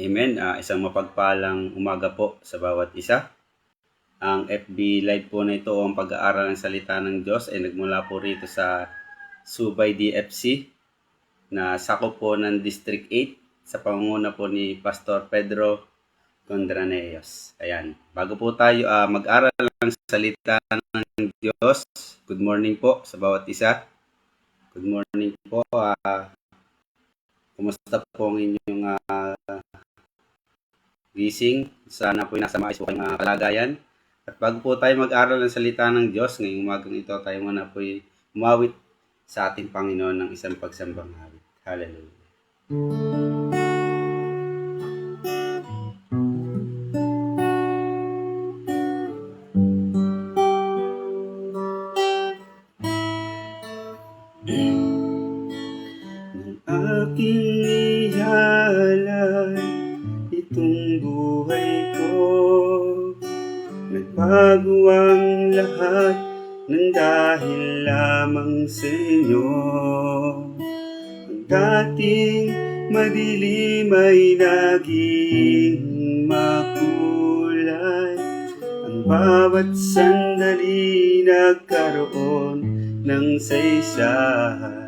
Amen. Isang mapagpalang umaga po sa bawat isa. Ang FB Live po na ito o ang pag-aaral ng salita ng Diyos ay nagmula po rito sa Subay DFC na sakop po ng District 8 sa pangunguna po ni Pastor Pedro Condraneos. Ayan. Bago po tayo mag-aral ng salita ng Diyos, good morning po sa bawat isa. Good morning po. Kumusta po ang inyong gising? Sana po nasa maayos po kayong kalagayan. At bago po tayo mag-aral ng salita ng Diyos, ngayong umagang ito tayo muna po umawit sa ating Panginoon ng isang pagsambang awit. Hallelujah. Nang aking ihalay itong buhay ko, nagbago ang lahat ng dahil lamang sa inyo. Ang dating madilim ay naging makulay, ang bawat sandali nagkaroon ng saysay.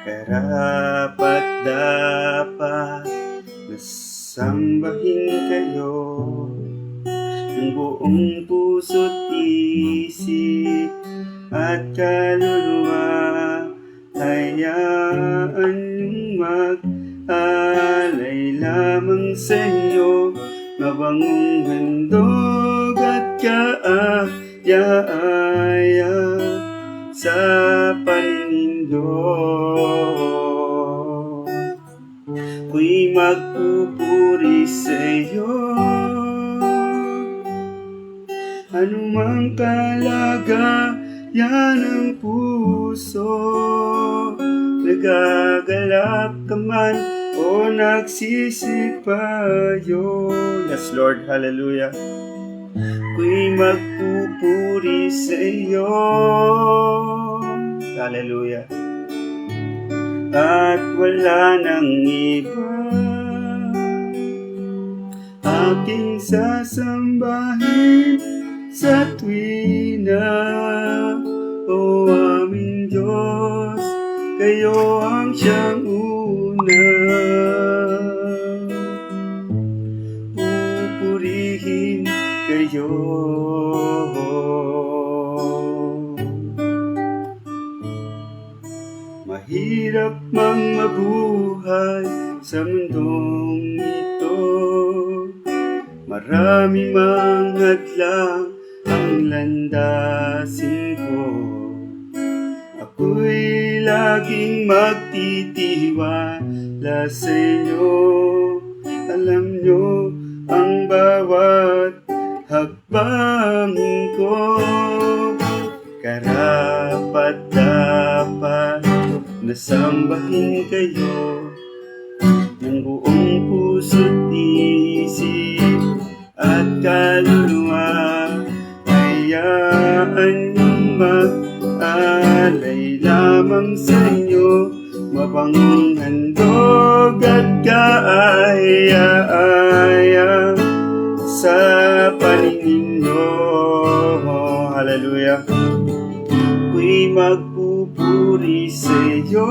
Karapat-dapat na sambahin kayo ng buong puso't isip at kaluluwa. Hayaan niyong mag-alay lamang sa inyo, mabangong handog at kaaya sa panindog. Ako'y magpupuri sa iyo, anumang kalagayan ng puso, nagagalak ka man o nagsisipayo. Yes, Lord, hallelujah. Ako'y magpupuri sa iyo, hallelujah. At wala nang iba aking sasambahin sa tuwina. O aming Diyos, kayo ang siyang una. Pupurihin kayo. Mahirap mang mabuhay sa mundong ito, marami mang hadlang ang landasin ko. Ako'y laging magtitiwala sa inyo. Alam nyo ang bawat hakbang ko. Karapat-dapat na sambahin kayo ng buong puso't isip at kaluluwa. Hayaan niyong mag-alay lamang sa inyo, mabangong handog at kaaya-aya sa paningin. Hallelujah. Ako'y magpupuri sa'yo.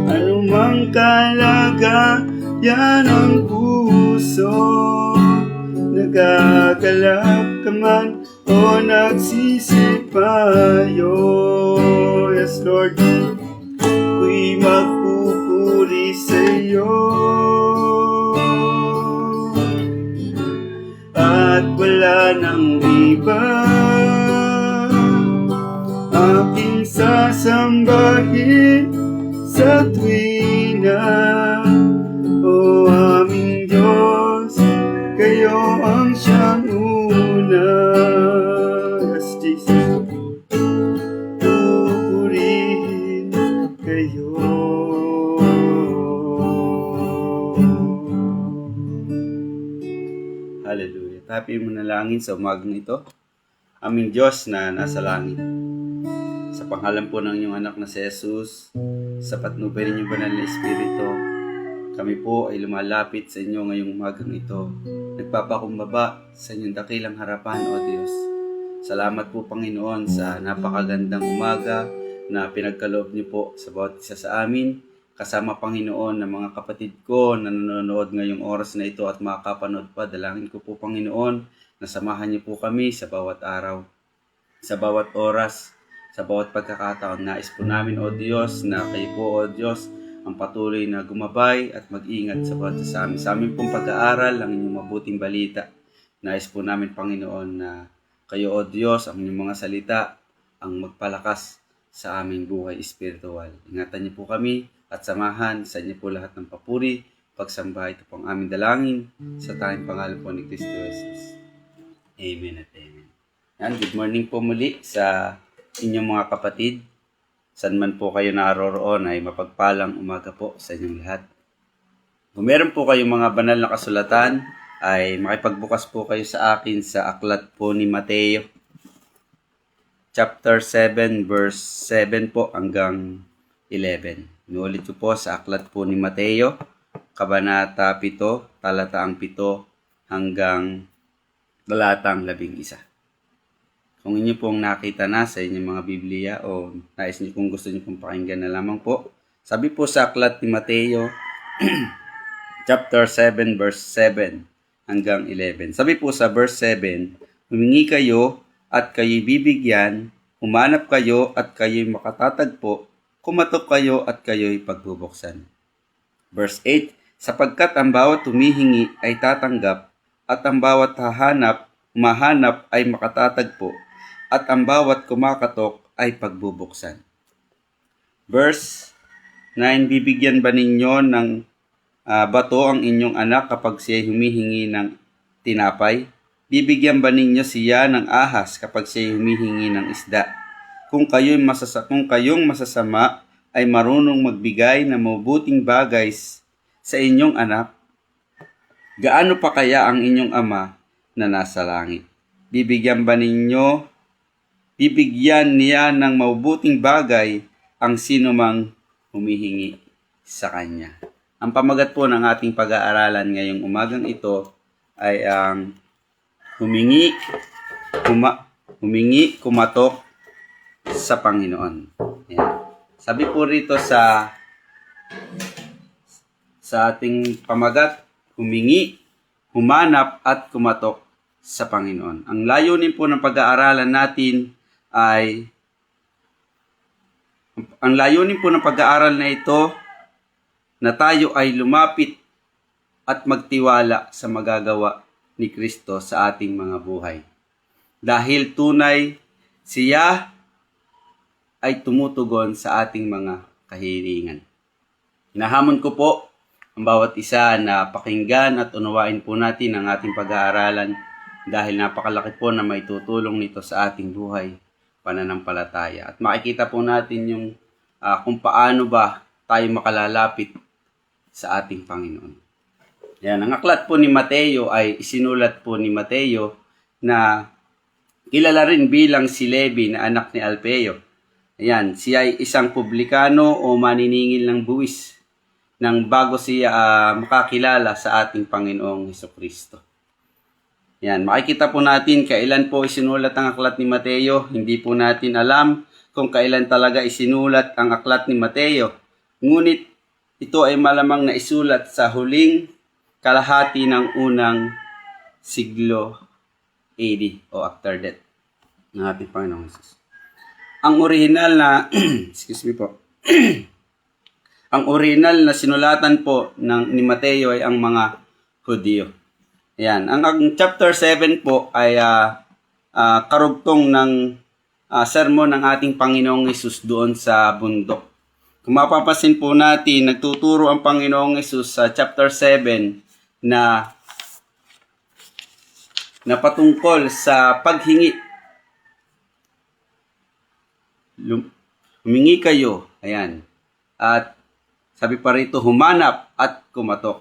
Anumang kalagayan ng puso, nagagalak ka man o nagsisipayo. Yes, Lord. Ako'y magpupuri sa'yo. At wala nang iba aking sasambahin sa tuwina. O aming Diyos, kayo ang siyang una. Yes, Jesus. Pupurihin kayo. Hallelujah. Tapi mo na langin sa umagang ito. Aming Diyos na nasa langit. Sa pangalan po ng iyong anak na si Jesus, sa patnubay ninyong banal na Espiritu, kami po ay lumalapit sa inyo ngayong umagang ito. Nagpapakumbaba sa inyong dakilang harapan, O Diyos. Salamat po, Panginoon, sa napakagandang umaga na pinagkaloob niyo po sa bawat isa sa amin. Kasama, Panginoon, ng mga kapatid ko na nanonood ngayong oras na ito at makakapanood pa. Dalangin ko po, Panginoon, na samahan niyo po kami sa bawat araw, sa bawat oras, sa bawat pagkakataon. Nais po namin, O Diyos, na kayo po, O Diyos, ang patuloy na gumabay at mag-ingat sa bawat sa amin. Sa amin pong pag-aaral, ang inyong mabuting balita. Nais po namin, Panginoon, na kayo, O Diyos, ang inyong mga salita, ang magpalakas sa aming buhay espiritual. Ingatan niyo po kami at samahan sa inyo po lahat ng papuri, pagsamba. Ito po ang aming dalangin sa tanging pangalan po ni Kristo Jesus. Amen at amen. Yan, good morning po muli sa inyong mga kapatid. Saan man po kayo naroroon ay mapagpalang umaga po sa inyong lahat. Kung meron po kayong mga banal na kasulatan, ay makipagbukas po kayo sa akin sa aklat po ni Mateo. Chapter 7, verse 7 po hanggang 11. Inuulit ko po sa aklat po ni Mateo, Kabanata 7, talataang 7 hanggang talatang 11. Kung inyo pong nakita na sa inyong mga Biblia o nais niyo kung gusto niyo pong pakinggan na lamang po, sabi po sa aklat ni Mateo, chapter 7, verse 7 hanggang 11. Sabi po sa verse 7, humingi kayo at kayo'y bibigyan, humanap kayo at kayo'y makatatagpo, kumatok kayo at kayo'y pagbubuksan. Verse 8, sapagkat ang bawat humihingi ay tatanggap, at ang bawat humahanap ay makatatagpo, at ang bawat kumakatok ay pagbubuksan. Verse 9, bibigyan ba ninyo ng bato ang inyong anak kapag siya humihingi ng tinapay? Bibigyan ba ninyo siya ng ahas kapag siya humihingi ng isda? Kung kayong masasama ay marunong magbigay ng mabuting bagay sa inyong anak, gaano pa kaya ang inyong ama na nasa langit? Bibigyan niya ng mabuting bagay ang sinumang humihingi sa kanya. Ang pamagat po ng ating pag-aaralan ngayong umagang ito ay ang humingi, kumatok sa Panginoon. Ayan. Sabi po rito sa ating pamagat, humingi, humanap at kumatok sa Panginoon. Ang layunin po ng pag-aaralan natin ay na ito na tayo ay lumapit at magtiwala sa magagawa ni Kristo sa ating mga buhay. Dahil tunay siya ay tumutugon sa ating mga kahilingan. Hinahamon ko po ang bawat isa na pakinggan at unawain po natin ang ating pag-aaralan dahil napakalaki po na may tutulong nito sa ating buhay pananampalataya. At makikita po natin yung kung paano ba tayo makalalapit sa ating Panginoon. Yan, ang aklat po ni Mateo ay isinulat po ni Mateo na kilala rin bilang si Levi na anak ni Alpeo. Ayan, siya ay isang publikano o maniningil ng buwis nang bago siya makakilala sa ating Panginoong Hesukristo. Yan, makikita po natin kailan po isinulat ang aklat ni Mateo. Hindi po natin alam kung kailan talaga isinulat ang aklat ni Mateo. Ngunit ito ay malamang na isulat sa huling kalahati ng unang siglo AD o after death ng ating Panginoong Jesus. Ang original na, excuse me po, ang original na sinulatan po ni Mateo ay ang mga Hudyo. Ayan. Ang chapter 7 po ay karugtong ng sermon ng ating Panginoong Hesus doon sa bundok. Kung mapapansin po natin, nagtuturo ang Panginoong Hesus sa chapter 7 na patungkol sa paghingi. Humingi kayo. Ayan. At sabi pa rito, humanap at kumatok.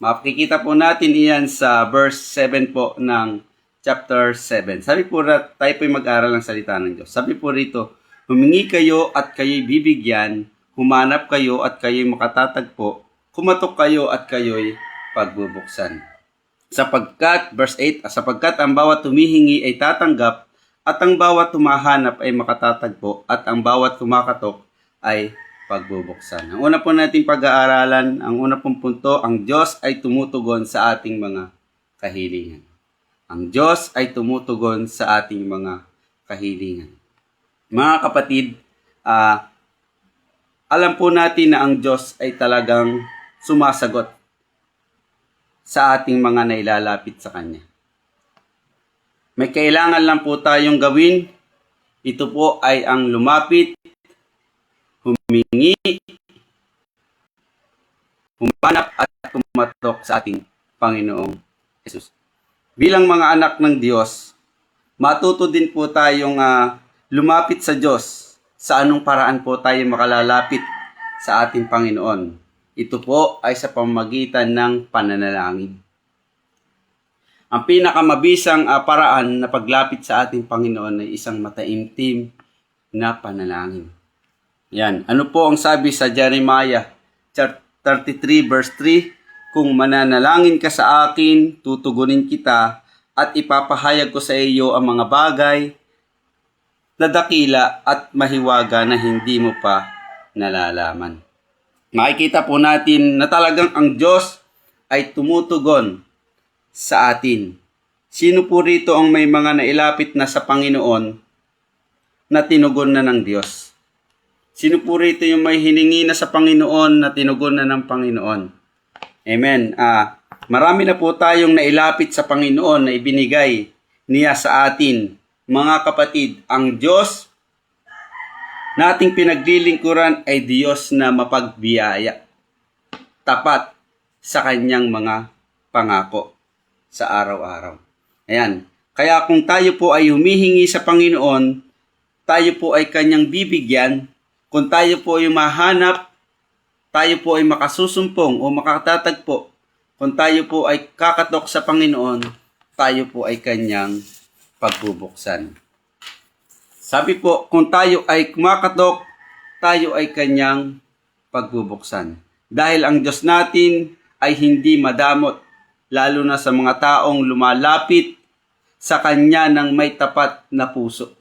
Makikita po natin iyan sa verse 7 po ng chapter 7. Sabi po tayo po'y mag-aral ng salita ng Diyos. Sabi po rito, humingi kayo at kayo'y bibigyan, humanap kayo at kayo'y makatatagpo, kumatok kayo at kayo'y pagbubuksan. Sapagkat, verse 8, sapagkat ang bawat humihingi ay tatanggap, at ang bawat humahanap ay makatatagpo, at ang bawat kumakatok ay pagbubuksan. Ang una po nating pag-aaralan, ang una pong punto, ang Diyos ay tumutugon sa ating mga kahilingan. Ang Diyos ay tumutugon sa ating mga kahilingan. Mga kapatid, alam po natin na ang Diyos ay talagang sumasagot sa ating mga nailalapit sa Kanya. May kailangan lang po tayong gawin. Ito po ay ang lumapit, humingi, humanap at kumatok sa ating Panginoong Jesus. Bilang mga anak ng Diyos, matuto din po tayong lumapit sa Diyos. Sa anong paraan po tayo makalalapit sa ating Panginoon? Ito po ay sa pamamagitan ng pananalangin. Ang pinakamabisang paraan na paglapit sa ating Panginoon ay isang mataimtim na panalangin. Yan. Ano po ang sabi sa Jeremiah 33 verse 3? Kung mananalangin ka sa akin, tutugunin kita at ipapahayag ko sa iyo ang mga bagay na dakila at mahiwaga na hindi mo pa nalalaman. Makikita po natin na talagang ang Diyos ay tumutugon sa atin. Sino po rito ang may mga nailapit na sa Panginoon na tinugon na ng Diyos? Sino po rito yung may hiningi na sa Panginoon na tinugon na ng Panginoon? Amen. Marami na po tayong nailapit sa Panginoon na ibinigay niya sa atin. Mga kapatid, ang Diyos nating pinaglilingkuran ay Diyos na mapagbiyaya. Tapat sa Kanyang mga pangako sa araw-araw. Ayan. Kaya kung tayo po ay humihingi sa Panginoon, tayo po ay Kanyang bibigyan. Kung tayo po ay mahanap, tayo po ay makasusumpong o makatatagpo. Kung tayo po ay kakatok sa Panginoon, tayo po ay Kanyang pagbubuksan. Sabi po, kung tayo ay kumakatok, tayo ay Kanyang pagbubuksan. Dahil ang Diyos natin ay hindi madamot, lalo na sa mga taong lumalapit sa Kanya ng may tapat na puso.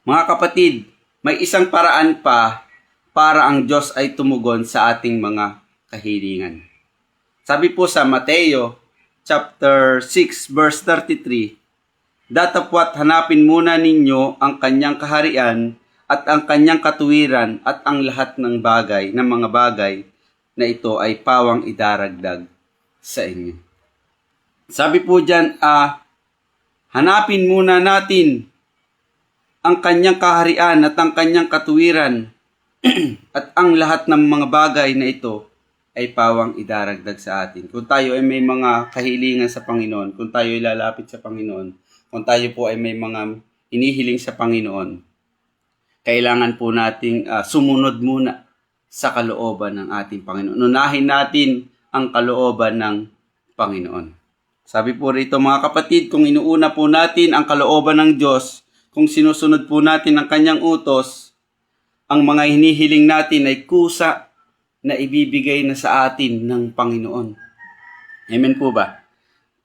Mga kapatid, may isang paraan pa para ang Diyos ay tumugon sa ating mga kahilingan. Sabi po sa Mateo chapter 6 verse 33, datapwat hanapin muna ninyo ang Kanyang kaharian at ang Kanyang katuwiran at ang lahat ng mga bagay na ito ay pawang idaragdag sa inyo. Sabi po dyan, hanapin muna natin ang Kanyang kaharian at ang Kanyang katuwiran at ang lahat ng mga bagay na ito ay pawang idaragdag sa atin. Kung tayo ay may mga kahilingan sa Panginoon, kung tayo ay lalapit sa Panginoon, kung tayo po ay may mga inihiling sa Panginoon, kailangan po nating sumunod muna sa kalooban ng ating Panginoon. Unahin natin ang kalooban ng Panginoon. Sabi po rito mga kapatid, kung inuuna po natin ang kalooban ng Diyos, kung sinusunod po natin ang Kanyang utos, ang mga hinihiling natin ay kusa na ibibigay na sa atin ng Panginoon. Amen po ba?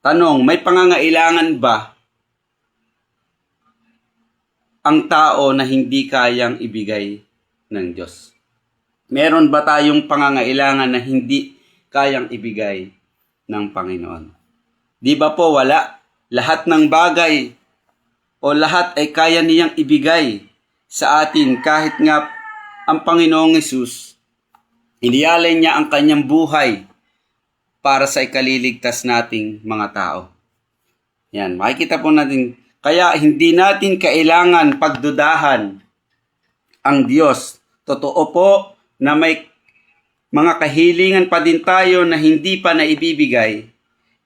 Tanong, may pangangailangan ba ang tao na hindi kayang ibigay ng Diyos? Meron ba tayong pangangailangan na hindi kayang ibigay ng Panginoon? Di ba po wala? Lahat ng bagay o lahat ay kaya niyang ibigay sa atin kahit nga ang Panginoong Hesus, inialay niya ang kanyang buhay para sa ikaliligtas nating mga tao. Yan, makikita po natin. Kaya hindi natin kailangan pagdudahan ang Diyos. Totoo po na may mga kahilingan pa din tayo na hindi pa naibibigay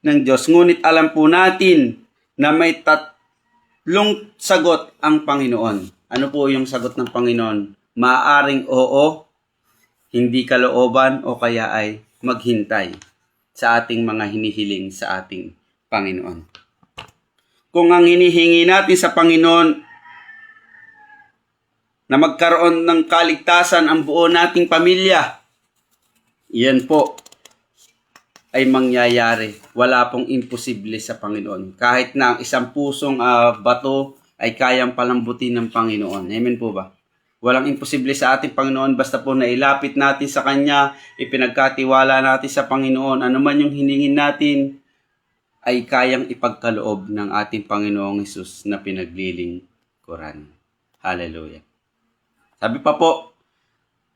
ng Diyos. Ngunit alam po natin na may tatlong sagot ang Panginoon. Ano po yung sagot ng Panginoon? Maaaring oo, hindi kalooban, o kaya ay maghintay sa ating mga hinihiling sa ating Panginoon. Kung ang hinihingi natin sa Panginoon na magkaroon ng kaligtasan ang buo nating pamilya, yan po ay mangyayari. Wala pong imposible sa Panginoon. Kahit na ang isang pusong bato ay kayang palambutin ng Panginoon. Amen po ba? Walang imposible sa ating Panginoon basta po nailapit natin sa Kanya, ipinagkatiwala natin sa Panginoon, ano man yung hiningin natin, ay kayang ipagkaloob ng ating Panginoong Hesus na pinaglilingkuran. Hallelujah. Sabi pa po,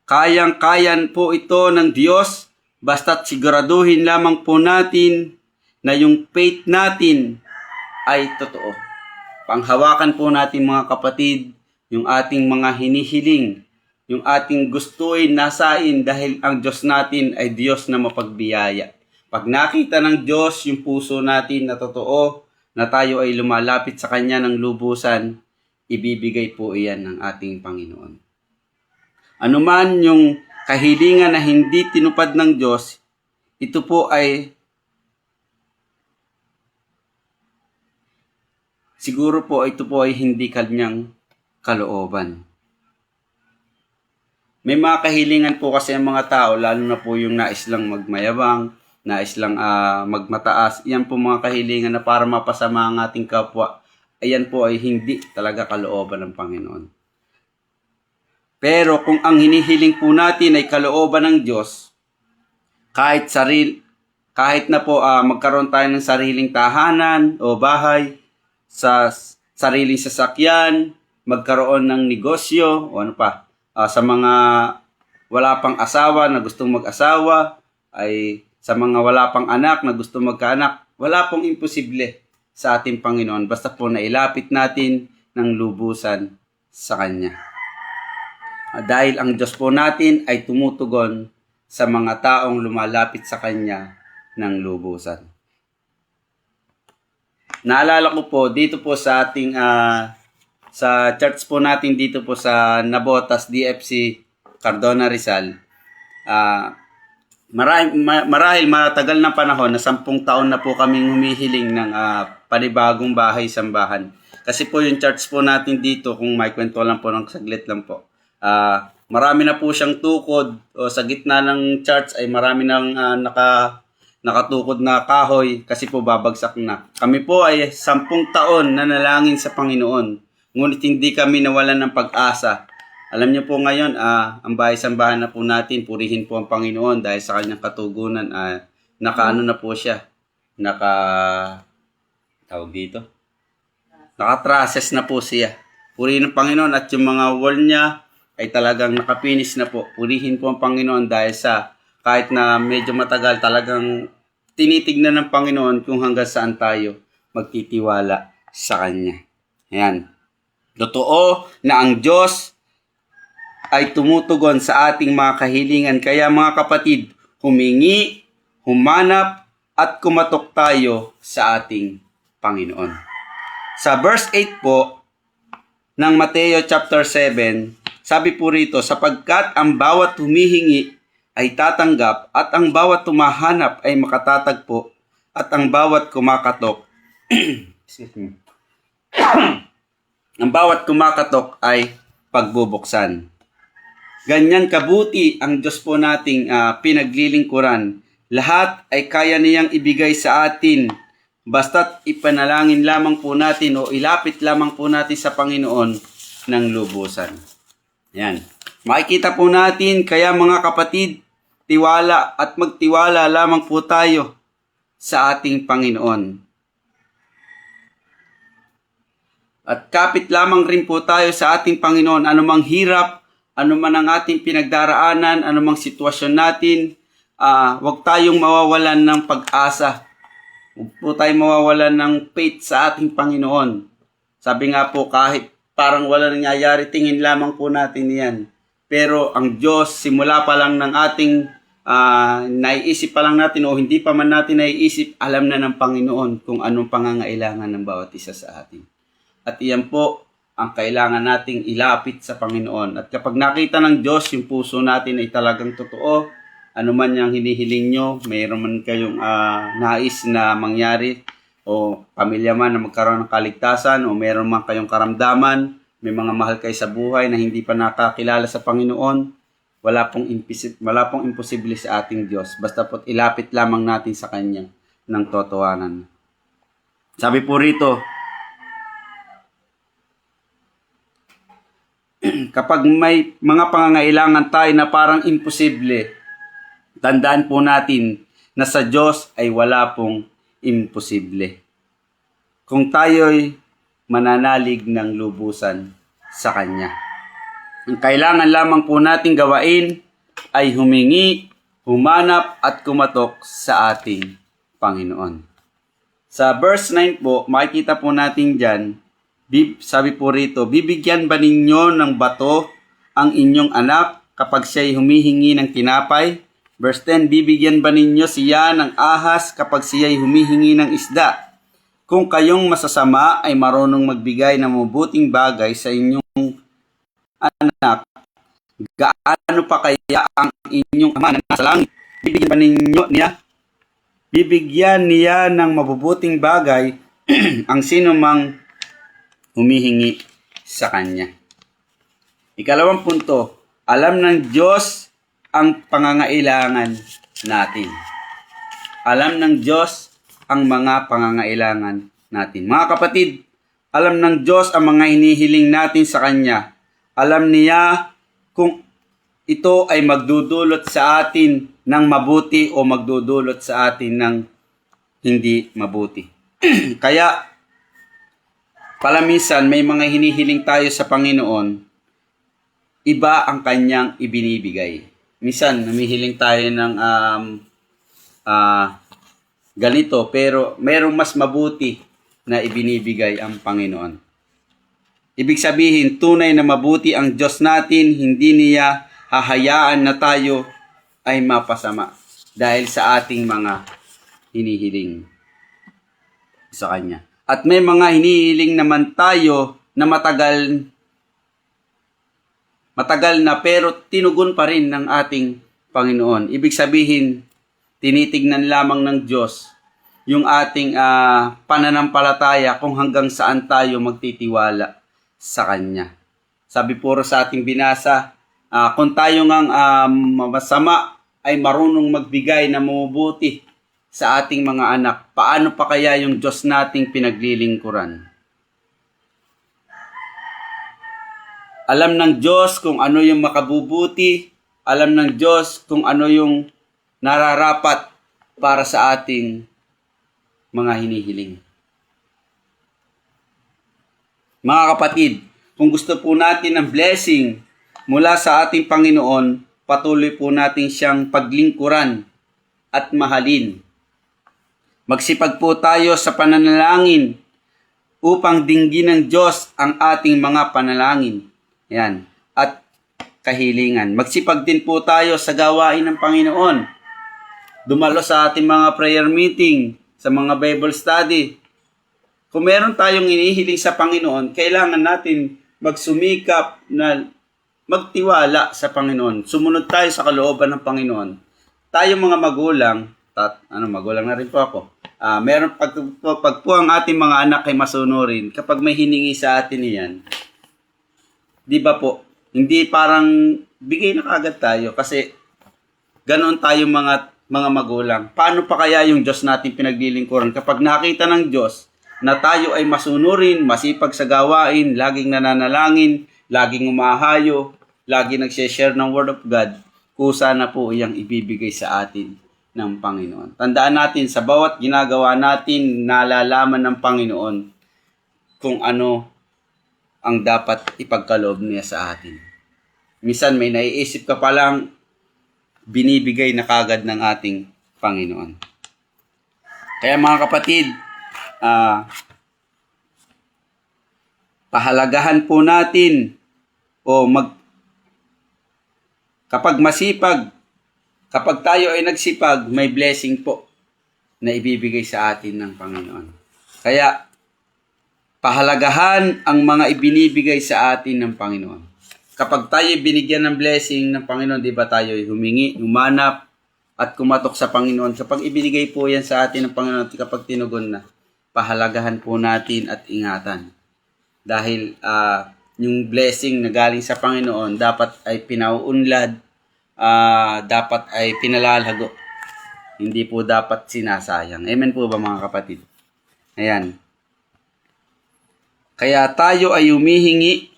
kayang-kayan po ito ng Diyos, basta't siguraduhin lamang po natin na yung faith natin ay totoo. Panghawakan po natin mga kapatid, yung ating mga hinihiling, yung ating gustuin, nasain, dahil ang Diyos natin ay Diyos na mapagbiyaya. Pag nakita ng Diyos yung puso natin na totoo, na tayo ay lumalapit sa Kanya ng lubusan, ibibigay po iyan ng ating Panginoon. Ano man yung kahilingan na hindi tinupad ng Diyos, ito po ay siguro po ito po ay hindi Kanyang kalooban. May mga kahilingan po kasi ang mga tao, lalo na po yung nais lang magmayabang, nais lang magmataas. Yan po mga kahilingan na para mapasama ang ating kapwa. Ayan po ay hindi talaga kalooban ng Panginoon. Pero kung ang hinihiling po natin ay kalooban ng Diyos, kahit na po magkaroon tayo ng sariling tahanan o bahay, sa sariling sasakyan, magkaroon ng negosyo, o ano pa, sa mga wala pang asawa na gustong mag-asawa, ay sa mga wala pang anak na gustong magkaanak, wala pong imposible sa ating Panginoon, basta po nailapit natin ng lubusan sa Kanya. Dahil ang Diyos po natin ay tumutugon sa mga taong lumalapit sa Kanya ng lubusan. Naalala ko po, dito po sa ating sa church po natin dito po sa Nabotas, DFC, Cardona, Rizal, marahil matagal na panahon na 10 taon na po kaming humihiling ng panibagong bahay-sambahan. Kasi po yung church po natin dito, kung may kwento lang po ng saglit lang po, marami na po siyang tukod, o sa gitna ng church ay marami nang nakatukod na kahoy kasi po babagsak na. Kami po ay 10 taon nanalangin sa Panginoon. Ngunit hindi kami nawalan ng pag-asa. Alam niyo po ngayon, ang bahay-sambahan na po natin, purihin po ang Panginoon dahil sa kanyang katugunan. Nakaano na po siya. Nakatraces na po siya. Purihin ang Panginoon at yung mga wall niya ay talagang nakapinis na po. Purihin po ang Panginoon dahil sa kahit na medyo matagal, talagang tinitignan ng Panginoon kung hanggang saan tayo magtitiwala sa Kanya. Ayan. Totoo na ang Diyos ay tumutugon sa ating mga kahilingan. Kaya mga kapatid, humingi, humanap, at kumatok tayo sa ating Panginoon. Sa verse 8 po ng Mateo chapter 7, sabi po rito, sapagkat ang bawat humihingi ay tatanggap, at ang bawat tumahanap ay makatatagpo, at ang bawat kumakatok ang bawat kumakatok ay pagbubuksan. Ganyan kabuti ang Diyos po nating pinaglilingkuran. Lahat ay kaya niyang ibigay sa atin Basta't ipanalangin lamang po natin o ilapit lamang po natin sa Panginoon ng lubusan. Yan. Makikita po natin, kaya mga kapatid, tiwala at magtiwala lamang po tayo sa ating Panginoon. At kapit lamang rin po tayo sa ating Panginoon, anumang hirap, anuman ang ating pinagdaraanan, anumang sitwasyon natin, huwag tayong mawawalan ng pag-asa. Huwag po tayong mawawalan ng faith sa ating Panginoon. Sabi nga po, kahit parang wala nangyayari, tingin lamang po natin yan. Pero ang Diyos, simula pa lang ng ating naiisip pa lang natin o hindi pa man natin naiisip, alam na ng Panginoon kung anong pangangailangan ng bawat isa sa atin. At iyan po ang kailangan nating ilapit sa Panginoon. At kapag nakita ng Diyos, yung puso natin ay talagang totoo, ano man yung hinihiling nyo, mayroon man kayong nais na mangyari, o pamilya man na magkaroon ng kaligtasan, o mayroon man kayong karamdaman, may mga mahal kayo sa buhay na hindi pa nakakilala sa Panginoon, wala pong imposible sa ating Diyos. Basta po ilapit lamang natin sa Kanya ng totohanan. Sabi po rito, kapag may mga pangangailangan tayo na parang imposible, tandaan po natin na sa Diyos ay wala pong imposible. Kung tayo'y mananalig ng lubusan sa Kanya. Ang kailangan lamang po nating gawain ay humingi, humanap at kumatok sa ating Panginoon. Sa verse 9 po, makikita po natin dyan, sabi po rito, bibigyan ba ninyo ng bato ang inyong anak kapag siya'y humihingi ng tinapay? Verse 10, bibigyan ba ninyo siya ng ahas kapag siya'y humihingi ng isda? Kung kayong masasama ay marunong magbigay ng mabuting bagay sa inyong anak, gaano pa kaya ang inyong Ama na nasa langit? Bibigyan niya ng mabubuting bagay ang sino mang humihingi sa Kanya. Ikalawang punto, alam ng Diyos ang pangangailangan natin. Alam ng Diyos ang mga pangangailangan natin. Mga kapatid, alam ng Diyos ang mga hinihiling natin sa Kanya. Alam niya kung ito ay magdudulot sa atin ng mabuti o magdudulot sa atin ng hindi mabuti. Kaya, palamisan may mga hinihiling tayo sa Panginoon, iba ang Kanyang ibinibigay. Minsan, namihiling tayo ng ganito, pero merong mas mabuti na ibinibigay ang Panginoon. Ibig sabihin, tunay na mabuti ang Diyos natin, hindi niya hahayaan na tayo ay mapasama dahil sa ating mga hinihiling sa Kanya. At may mga hinihiling naman tayo na matagal na pero tinugon pa rin ng ating Panginoon. Ibig sabihin, tinitignan lamang ng Diyos yung ating pananampalataya kung hanggang saan tayo magtitiwala sa Kanya. Sabi puro sa ating binasa, kung tayo ngang masama ay marunong magbigay na mabubuti sa ating mga anak, paano pa kaya yung Diyos nating pinaglilingkuran? Alam ng Diyos kung ano yung makabubuti, alam ng Diyos kung ano yung nararapat para sa ating mga hinihiling. Mga kapatid, kung gusto po natin ng blessing mula sa ating Panginoon, patuloy po natin siyang paglingkuran at mahalin. Magsipag po tayo sa pananalangin upang dinggin ng Diyos ang ating mga panalangin. Yan. At kahilingan. Magsipag din po tayo sa gawain ng Panginoon. Dumalo sa ating mga prayer meeting, sa mga Bible study. Kung meron tayong inihiling sa Panginoon, kailangan natin magsumikap na magtiwala sa Panginoon. Sumunod tayo sa kalooban ng Panginoon. Tayo mga magulang, magulang na rin po ako. Pag po ang ating mga anak ay masunurin, kapag may hiningi sa atin iyan, di ba po, hindi parang bigay na kagad tayo kasi ganoon tayo mga mga magulang. Paano pa kaya yung Diyos natin pinaglilingkuran kapag nakita ng Diyos na tayo ay masunurin, masipag sa gawain, laging nananalangin, laging umahayo, laging nag-share ng Word of God, kusa na po iyang ibibigay sa atin ng Panginoon. Tandaan natin, sa bawat ginagawa natin, nalalaman ng Panginoon kung ano ang dapat ipagkaloob niya sa atin. Minsan may naiisip ka palang binibigay na kagad ng ating Panginoon. Kaya mga kapatid, pahalagahan po natin kapag masipag, kapag tayo ay nagsipag, may blessing po na ibibigay sa atin ng Panginoon. Kaya pahalagahan ang mga ibinibigay sa atin ng Panginoon. Kapag tayo binigyan ng blessing ng Panginoon, di ba tayo humingi, humanap, at kumatok sa Panginoon. Kapag ibinigay po yan sa atin ng Panginoon, kapag tinugon na, pahalagahan po natin at ingatan. Dahil yung blessing na galing sa Panginoon, dapat ay pinauunlad, dapat ay pinalalago. Hindi po dapat sinasayang. Amen po ba mga kapatid? Ayan. Kaya tayo ay humihingi,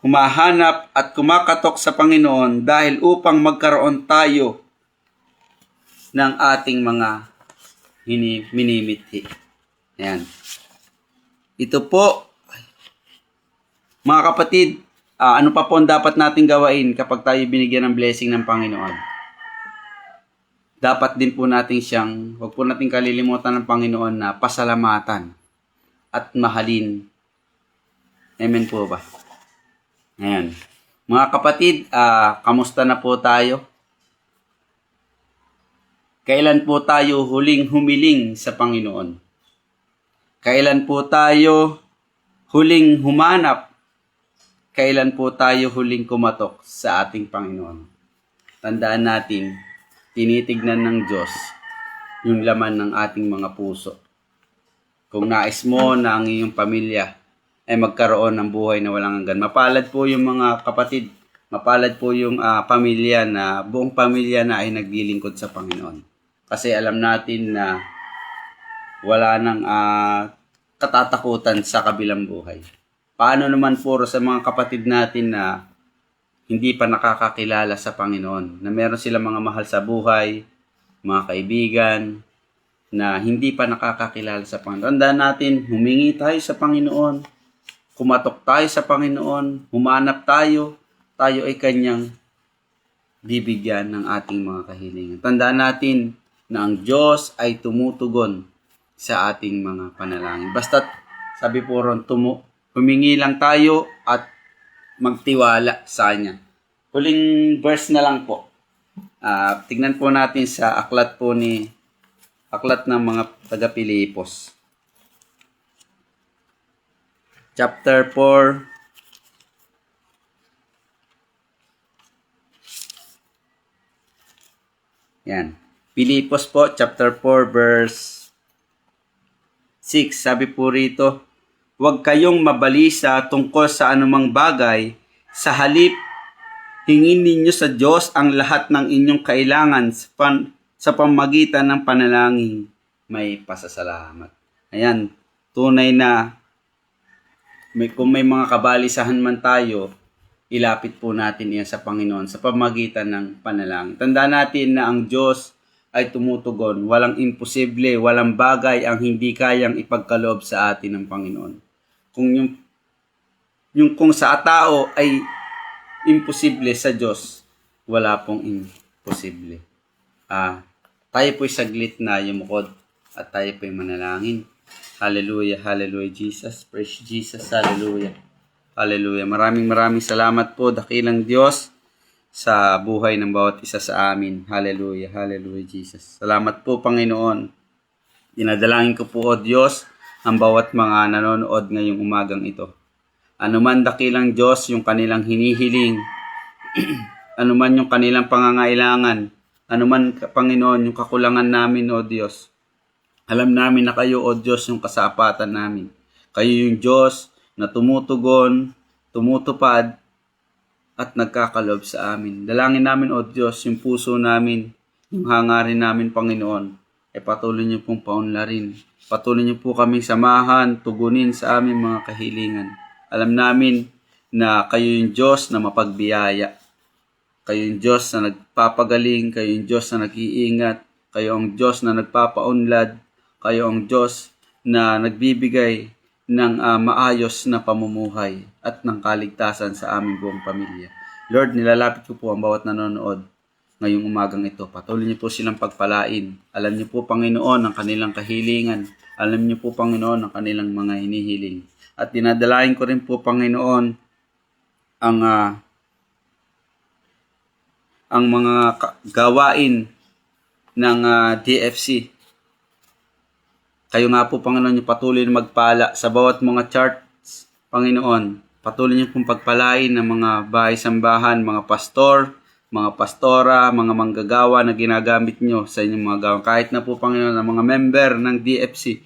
humahanap at kumakatok sa Panginoon dahil upang magkaroon tayo ng ating mga minimithi. Ayan. Ito po, mga kapatid, ano pa po ang dapat nating gawain kapag tayo binigyan ng blessing ng Panginoon? Dapat din po natin huwag po natin kalilimutan ng Panginoon na pasalamatan at mahalin. Amen po ba? Ayan. Mga kapatid, kamusta na po tayo? Kailan po tayo huling humiling sa Panginoon? Kailan po tayo huling humanap? Kailan po tayo huling kumatok sa ating Panginoon? Tandaan natin, tinitignan ng Diyos yung laman ng ating mga puso. Kung nais mo na ang iyong pamilya ay magkaroon ng buhay na walang hanggan. Mapalad po yung mga kapatid, mapalad po yung pamilya na, buong pamilya na ay naglilingkod sa Panginoon. Kasi alam natin na wala nang katatakutan sa kabilang buhay. Paano naman puro sa mga kapatid natin na hindi pa nakakakilala sa Panginoon, na meron silang mga mahal sa buhay, mga kaibigan, na hindi pa nakakakilala sa Panginoon. Tandaan natin, humingi tayo sa Panginoon, kumatok tayo sa Panginoon, humanap tayo ay Kanyang bibigyan ng ating mga kahilingan. Tandaan natin na ang Diyos ay tumutugon sa ating mga panalangin. Basta't, sabi po ron, humingi lang tayo at magtiwala sa Kanya. Huling verse na lang po. Tignan po natin sa aklat ng mga taga-Pilipos. Chapter 4. Yan. Pilipos po, chapter 4, verse 6. Sabi po rito, huwag kayong mabalisa tungkol sa anumang bagay, sa halip, hingin ninyo sa Diyos ang lahat ng inyong kailangan sa pamagitan ng panalangin may pasasalamat. Ayan, tunay na kung may mga kabalisahan man tayo, ilapit po natin yan sa Panginoon sa pamagitan ng panalangin. Tandaan natin na ang Diyos ay tumutugon. Walang imposible, walang bagay ang hindi kayang ipagkaloob sa atin ng Panginoon. Kung sa tao ay imposible, sa Diyos wala pong imposible. Tayo po'y saglit na yumukod at tayo po'y manalangin. Hallelujah, hallelujah, Jesus. Praise Jesus, hallelujah. Hallelujah. Maraming salamat po, dakilang Diyos, sa buhay ng bawat isa sa amin. Hallelujah, hallelujah, Jesus. Salamat po, Panginoon. Dinadalangin ko po, O Diyos, ang bawat mga nanonood ngayong umagang ito. Anuman dakilang Diyos yung kanilang hinihiling, anuman yung kanilang pangangailangan, anuman, Panginoon, yung kakulangan namin, O Diyos. Alam namin na kayo, O Diyos, yung kasapatan namin. Kayo yung Diyos na tumutugon, tumutupad, at nagkakaloob sa amin. Dalangin namin, O Diyos, yung puso namin Yung hangarin namin, Panginoon, ay patuloy niyo pong paunlarin. Patuloy niyo po kaming samahan, tugunin sa aming mga kahilingan. Alam namin na kayo yung Diyos na mapagbiyaya. Kayo yung Diyos na nagpapagaling, kayo yung Diyos na nag-iingat, kayo ang Diyos na nagpapaunlad, kayo ang Diyos na nagbibigay ng maayos na pamumuhay at ng kaligtasan sa aming buong pamilya. Lord, nilalapit ko po ang bawat nanonood ngayong umagang ito. Patuloy niyo po silang pagpalain. Alam niyo po, Panginoon, ang kanilang kahilingan. Alam niyo po, Panginoon, ang kanilang mga hinihiling. At dinadalain ko rin po, Panginoon, ang mga gawain ng DFC. Kayo nga po, Panginoon, yung patuloy na magpala sa bawat mga charts, Panginoon. Patuloy niyo pong pagpalain ng mga bahay-sambahan, mga pastor, mga pastora, mga manggagawa na ginagamit nyo sa inyong mga gawain. Kahit na po, Panginoon, ang mga member ng DFC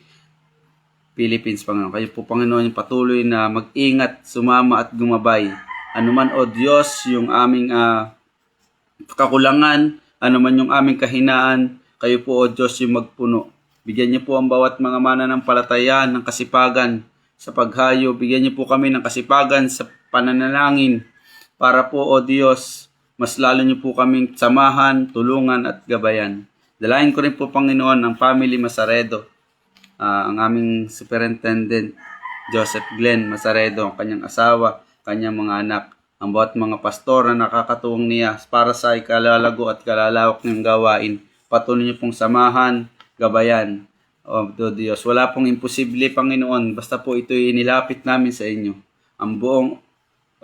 Philippines, Panginoon. Kayo po, Panginoon, yung patuloy na mag-ingat, sumama at gumabay. Ano man, O Diyos, yung aming kakulangan, ano man yung aming kahinaan, kayo po, O Diyos, yung magpuno. Bigyan niyo po ang bawat mga mananampalataya ng kasipagan sa paghayo. Bigyan niyo po kami ng kasipagan sa pananalangin para po, O Diyos, mas lalo niyo po kaming samahan, tulungan at gabayan. Dalayan ko rin po, Panginoon, ang family Masaredo, ang aming superintendent, Joseph Glenn Masaredo, ang kanyang asawa, kanyang mga anak, ang bawat mga pastor na nakakatuwang niya para sa ikalalago at kalalawak ng gawain. Patuloy niyo pong samahan, gabayan. O Diyos, wala pong imposible, Panginoon, basta po ito'y inilapit namin sa inyo. Ang buong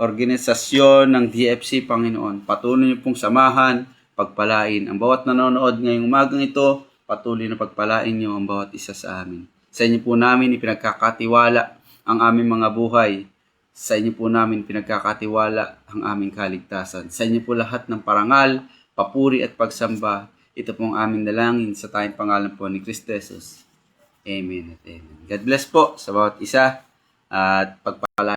organisasyon ng DFC, Panginoon, patuloy niyo pong samahan, pagpalain. Ang bawat nanonood ngayong umagang ito, patuloy na pagpalain niyo ang bawat isa sa amin. Sa inyo po namin ipinagkakatiwala ang aming mga buhay. Sa inyo po namin pinagkakatiwala ang aming kaligtasan. Sa inyo po lahat ng parangal, papuri at pagsamba. Ito pong aming dalangin sa tayong pangalan po ni Kristo Jesus. Amen at amen. God bless po sa bawat isa at pagpala.